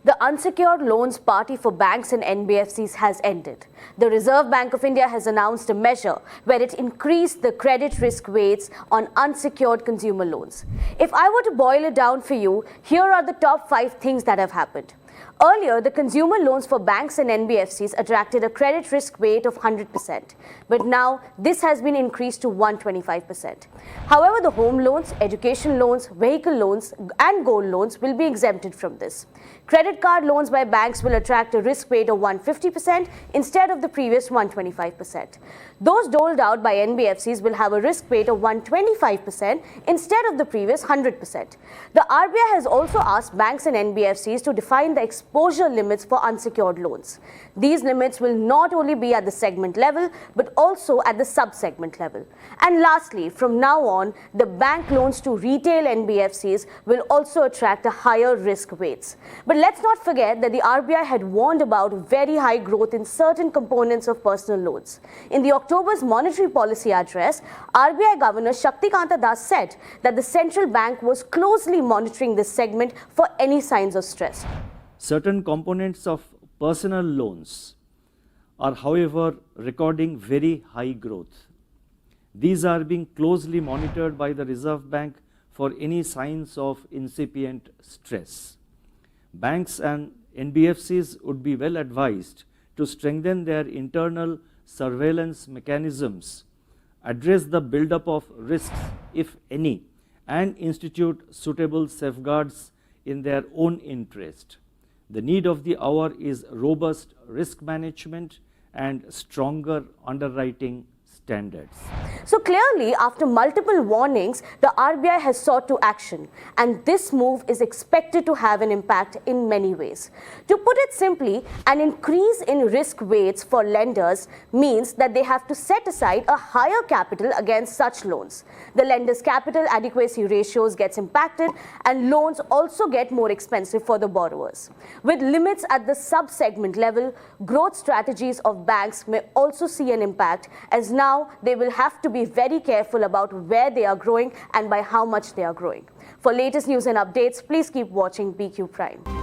The unsecured loans party for banks and NBFCs has ended. The Reserve Bank of India has announced a measure where it increased the credit risk weights on unsecured consumer loans. If I were to boil it down for you, here are the top 5 things that have happened. Earlier, the consumer loans for banks and NBFCs attracted a credit risk weight of 100%, but now this has been increased to 125%. However, the home loans, education loans, vehicle loans and gold loans will be exempted from this. Credit card loans by banks will attract a risk weight of 150% instead of the previous 125%. Those doled out by NBFCs will have a risk weight of 125% instead of the previous 100%. The RBI has also asked banks and NBFCs to define the exposure limits for unsecured loans. These limits will not only be at the segment level but also at the sub-segment level. And lastly, from now on, the bank loans to retail NBFCs will also attract a higher risk weights. But let's not forget that the RBI had warned about very high growth in certain components of personal loans. In the October's monetary policy address, RBI Governor Shaktikanta Das said that the central bank was closely monitoring this segment for any signs of stress. Certain components of personal loans are, however, recording very high growth. These are being closely monitored by the Reserve Bank for any signs of incipient stress. Banks and NBFCs would be well advised to strengthen their internal surveillance mechanisms, address the buildup of risks, if any, and institute suitable safeguards in their own interest. The need of the hour is robust risk management and stronger underwriting standards. So clearly, after multiple warnings, the RBI has sought to action, and this move is expected to have an impact in many ways. To put it simply, an increase in risk weights for lenders means that they have to set aside a higher capital against such loans. The lender's capital adequacy ratios gets impacted, and loans also get more expensive for the borrowers. With limits at the sub-segment level, growth strategies of banks may also see an impact, as now they will have to be very careful about where they are growing and by how much they are growing. For latest news and updates, please keep watching BQ Prime.